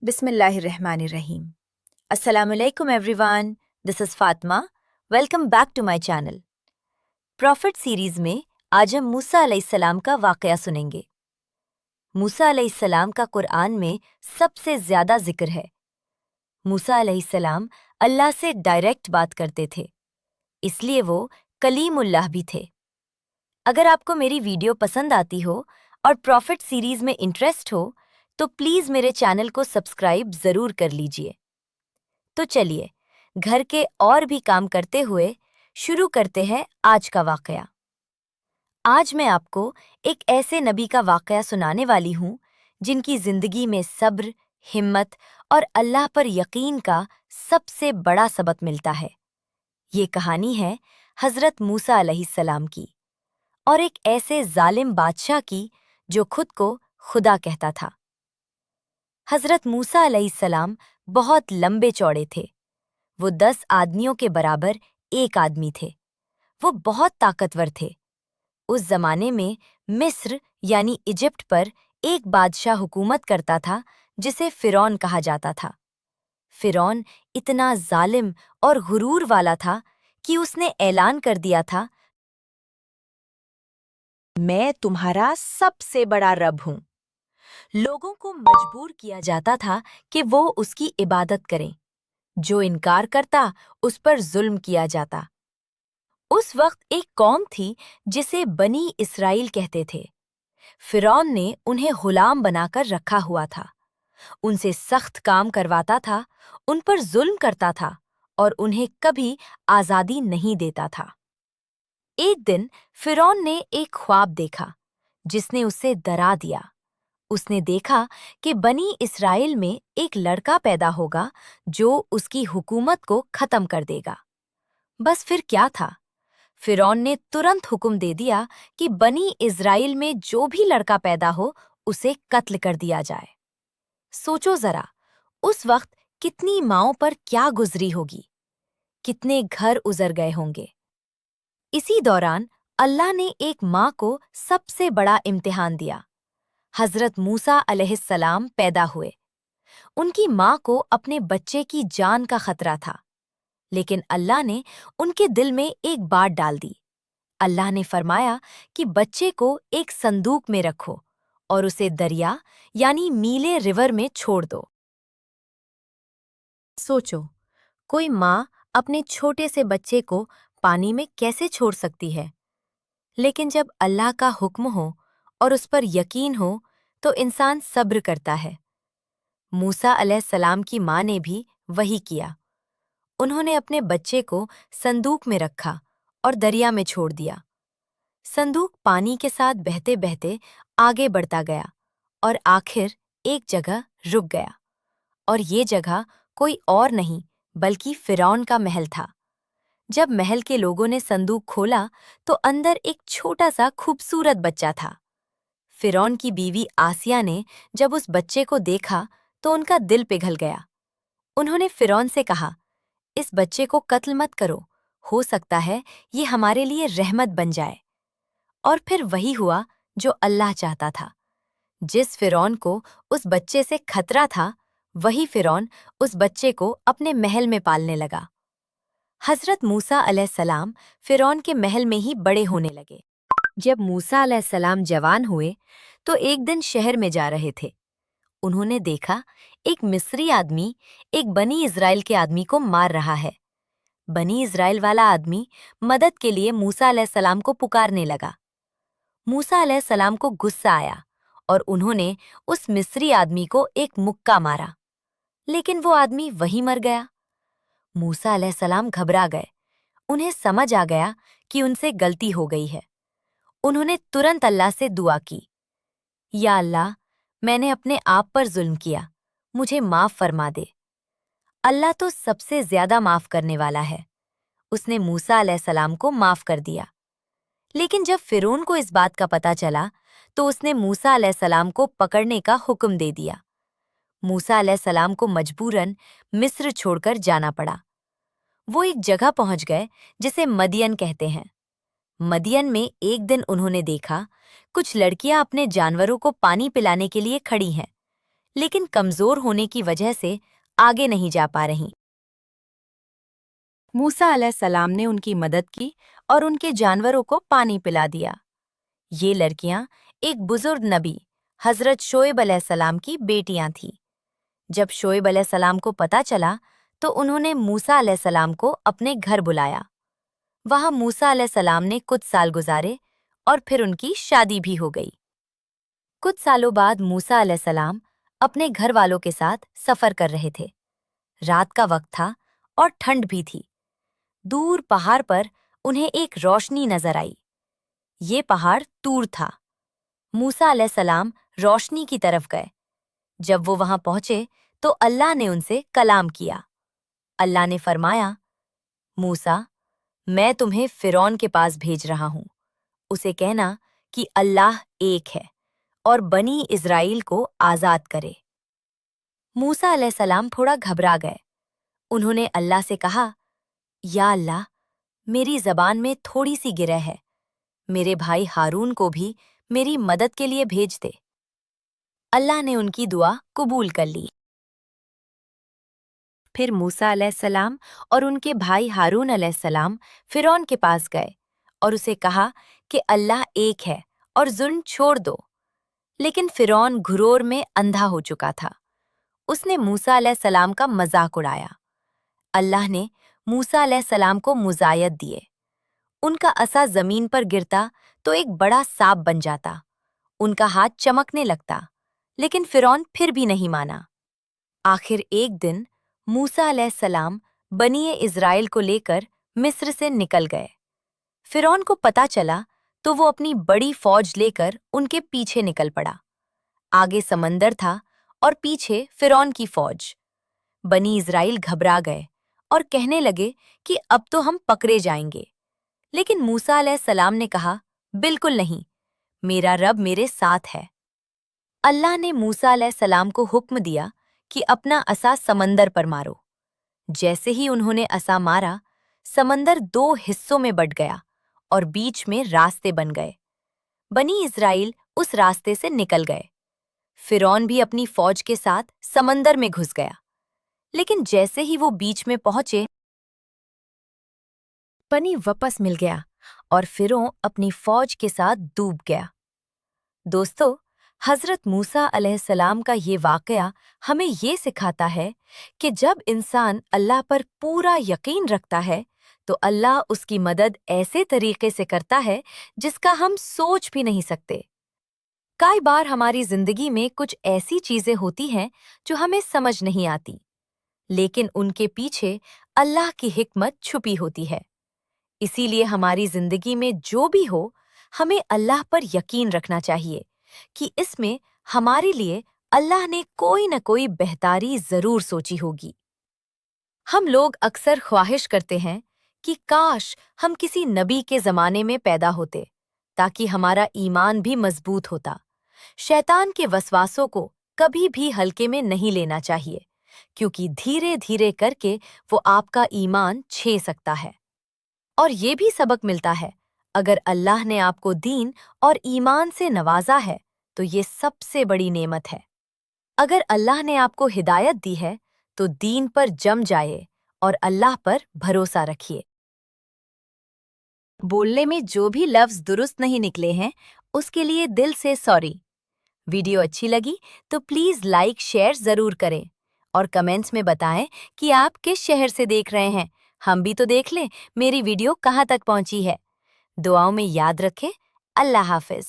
Bismillahirrahmanirrahim. Assalamu alaikum everyone. This is Fatma. Welcome back to my channel. Profit series में आज हम मूसा अलैहिस्सलाम का वाकया सुनेंगे। मूसा अलैहिस्सलाम का कुरान में सबसे ज्यादा जिक्र है। मूसा अलैहिस्सलाम अल्लाह से डायरेक्ट बात करते थे, इसलिए वो कलीमुल्लाह भी थे। अगर आपको मेरी वीडियो पसंद आती हो और प्रॉफिट सीरीज में इंटरेस्ट हो तो प्लीज मेरे चैनल को सब्सक्राइब जरूर कर लीजिए। तो चलिए घर के और भी काम करते हुए शुरू करते हैं आज का वाकया। आज मैं आपको एक ऐसे नबी का वाकया सुनाने वाली हूँ जिनकी जिंदगी में सब्र, हिम्मत और अल्लाह पर यकीन का सबसे बड़ा सबक मिलता है। ये कहानी है हजरत मूसा अलैहिस्सलाम की और एक ऐसे जालिम बादशाह की जो खुद को खुदा कहता था। हजरत मूसा अलैहिस्सलाम बहुत लंबे चौड़े थे। वो 10 आदमियों के बराबर एक आदमी थे। वो बहुत ताकतवर थे। उस जमाने में मिस्र यानी इजिप्ट पर एक बादशाह हुकूमत करता था जिसे फिरौन कहा जाता था। फिरौन इतना जालिम और गुरूर वाला था कि उसने ऐलान कर दिया था, मैं तुम्हारा सबसे बड़ा रब हूं। लोगों को मजबूर किया जाता था कि वो उसकी इबादत करें। जो इनकार करता उस पर जुल्म किया जाता। उस वक्त एक कौम थी जिसे बनी इस्राइल कहते थे। फिरौन ने उन्हें गुलाम बनाकर रखा हुआ था। उनसे सख्त काम करवाता था, उन पर जुल्म करता था और उन्हें कभी आजादी नहीं देता था। एक दिन फिरौन ने एक ख्वाब देखा जिसने उसे डरा दिया। उसने देखा कि बनी इस्राइल में एक लड़का पैदा होगा जो उसकी हुकूमत को खत्म कर देगा। बस फिर क्या था? फिरौन ने तुरंत हुक्म दे दिया कि बनी इस्राइल में जो भी लड़का पैदा हो उसे कत्ल कर दिया जाए। सोचो जरा, उस वक्त कितनी माँओं पर क्या गुजरी होगी, कितने घर उजड़ गए होंगे। इसी दौरान अल्लाह ने एक माँ को सबसे बड़ा इम्तिहान दिया। हजरत मूसा अलैहिस्सलाम पैदा हुए। उनकी माँ को अपने बच्चे की जान का खतरा था, लेकिन अल्लाह ने उनके दिल में एक बात डाल दी। अल्लाह ने फरमाया कि बच्चे को एक संदूक में रखो और उसे दरिया यानी नीले रिवर में छोड़ दो। सोचो, कोई माँ अपने छोटे से बच्चे को पानी में कैसे छोड़ सकती है? लेकिन जब अल्लाह का हुक्म हो और उस पर यकीन हो तो इंसान सब्र करता है। मूसा अलैहिस्सलाम की माँ ने भी वही किया। उन्होंने अपने बच्चे को संदूक में रखा और दरिया में छोड़ दिया। संदूक पानी के साथ बहते बहते आगे बढ़ता गया और आखिर एक जगह रुक गया। और ये जगह कोई और नहीं बल्कि फिरौन का महल था। जब महल के लोगों ने संदूक खोला तो अंदर एक छोटा सा खूबसूरत बच्चा था। फिरौन की बीवी आसिया ने जब उस बच्चे को देखा तो उनका दिल पिघल गया। उन्होंने फिरौन से कहा, इस बच्चे को कत्ल मत करो, हो सकता है ये हमारे लिए रहमत बन जाए। और फिर वही हुआ जो अल्लाह चाहता था। जिस फिरौन को उस बच्चे से खतरा था, वही फिरौन उस बच्चे को अपने महल में पालने लगा। हजरत मूसा अलैहिस्सलाम फिरौन के महल में ही बड़े होने लगे। जब मूसा अलैहिस्सलाम जवान हुए तो एक दिन शहर में जा रहे थे। उन्होंने देखा एक मिस्री आदमी एक बनी इस्राइल के आदमी को मार रहा है। बनी इस्राइल वाला आदमी मदद के लिए मूसा अलैहिस्सलाम को पुकारने लगा। मूसा अलैहिस्सलाम को गुस्सा आया और उन्होंने उस मिस्री आदमी को एक मुक्का मारा, लेकिन वो आदमी वहीं मर गया। मूसा अलैहिस्सलाम घबरा गए। उन्हें समझ आ गया कि उनसे गलती हो गई है। उन्होंने तुरंत अल्लाह से दुआ की, या अल्लाह, मैंने अपने आप पर जुल्म किया, मुझे माफ फरमा दे। अल्लाह तो सबसे ज्यादा माफ करने वाला है। उसने मूसा अलैहिस्सलाम को माफ कर दिया। लेकिन जब फिरौन को इस बात का पता चला तो उसने मूसा अलैहिस्सलाम को पकड़ने का हुक्म दे दिया। मूसा अलैहिस्सलाम को मजबूरन मिस्र छोड़कर जाना पड़ा। वो एक जगह पहुंच गए जिसे मदियन कहते हैं। मदियन में एक दिन उन्होंने देखा कुछ लड़कियां अपने जानवरों को पानी पिलाने के लिए खड़ी हैं, लेकिन कमजोर होने की वजह से आगे नहीं जा पा रहीं। मूसा अलैहिस्सलाम ने उनकी मदद की और उनके जानवरों को पानी पिला दिया। ये लड़कियां एक बुजुर्ग नबी हजरत शोएब अलैहिस्सलाम की बेटियां थीं। जब शोएब अलैहिस्सलाम को पता चला तो उन्होंने मूसा अलैहिस्सलाम को अपने घर बुलाया। वहां मूसा अलैहिस्सलाम ने कुछ साल गुजारे और फिर उनकी शादी भी हो गई। कुछ सालों बाद मूसा अलैहिस्सलाम अपने घर वालों के साथ सफर कर रहे थे। रात का वक्त था और ठंड भी थी। दूर पहाड़ पर उन्हें एक रोशनी नजर आई। ये पहाड़ तूर था। मूसा अलैहिस्सलाम रोशनी की तरफ गए। जब वो वहां पहुंचे तो अल्लाह ने उनसे कलाम किया। अल्लाह ने फरमाया, मूसा, मैं तुम्हें फिरौन के पास भेज रहा हूं। उसे कहना कि अल्लाह एक है और बनी इज़राइल को आजाद करे। मूसा अलैहिस्सलाम थोड़ा घबरा गए। उन्होंने अल्लाह से कहा, या अल्लाह, मेरी जबान में थोड़ी सी गिरह है। मेरे भाई हारून को भी मेरी मदद के लिए भेज दे। अल्लाह ने उनकी दुआ कबूल कर ली। फिर मूसा अलैहिस्सलाम और उनके भाई हारून अलैहिस्सलाम फिरौन के पास गए और उसे कहा कि अल्लाह एक है और जुल्म छोड़ दो। लेकिन फिरौन घुरोर में अंधा हो चुका था। उसने मूसा अलैहिस्सलाम का मजाक उड़ाया। अल्लाह ने मूसा अलैहिस्सलाम को मुज़ायत दिए। उनका असा जमीन पर गिरता तो एक बड़ा सांप बन जाता। उनका हाथ चमकने लगता, लेकिन फिरौन फिर भी नहीं माना। आखिर एक दिन मूसा अलैहिस्सलाम बनी इज़राइल को लेकर मिस्र से निकल गए। फिरौन को पता चला तो वो अपनी बड़ी फौज लेकर उनके पीछे निकल पड़ा। आगे समंदर था और पीछे फिरौन की फौज। बनी इज़राइल घबरा गए और कहने लगे कि अब तो हम पकड़े जाएंगे। लेकिन मूसा अलैहिस्सलाम ने कहा, बिल्कुल नहीं, मेरा रब मेरे साथ है। अल्लाह ने मूसा अलैहिस्सलाम को हुक्म दिया कि अपना असा समंदर पर मारो। जैसे ही उन्होंने असा मारा, समंदर दो हिस्सों में बंट गया और बीच में रास्ते बन गए। बनी इज़राइल उस रास्ते से निकल गए। फिरौन भी अपनी फौज के साथ समंदर में घुस गया। लेकिन जैसे ही वो बीच में पहुंचे, पानी वापस मिल गया और फिरौन अपनी फौज के साथ डूब गया। दोस्तों, हजरत मूसा अलैहिस्सलाम का ये वाकया हमें ये सिखाता है कि जब इंसान अल्लाह पर पूरा यकीन रखता है तो अल्लाह उसकी मदद ऐसे तरीके से करता है जिसका हम सोच भी नहीं सकते। कई बार हमारी जिंदगी में कुछ ऐसी चीजें होती हैं जो हमें समझ नहीं आती, लेकिन उनके पीछे अल्लाह की हिकमत छुपी होती है। इसीलिए हमारी जिंदगी में जो भी हो, हमें अल्लाह पर यकीन रखना चाहिए कि इसमें हमारे लिए अल्लाह ने कोई न कोई बेहतरी जरूर सोची होगी। हम लोग अक्सर ख्वाहिश करते हैं कि काश हम किसी नबी के ज़माने में पैदा होते, ताकि हमारा ईमान भी मजबूत होता। शैतान के वसवासों को कभी भी हल्के में नहीं लेना चाहिए, क्योंकि धीरे धीरे करके वो आपका ईमान छे सकता है। और ये भी सबक मिलता है, अगर अल्लाह ने आपको दीन और ईमान से नवाजा है तो ये सबसे बड़ी नेमत है। अगर अल्लाह ने आपको हिदायत दी है तो दीन पर जम जाए और अल्लाह पर भरोसा रखिए। बोलने में जो भी लफ्ज़ दुरुस्त नहीं निकले हैं उसके लिए दिल से सॉरी। वीडियो अच्छी लगी तो प्लीज़ लाइक शेयर ज़रूर करें और कमेंट्स में बताएं कि आप किस शहर से देख रहे हैं। हम भी तो देख लें मेरी वीडियो कहाँ तक पहुँची है। दुआओं में याद रखें। अल्लाह हाफ़िज़।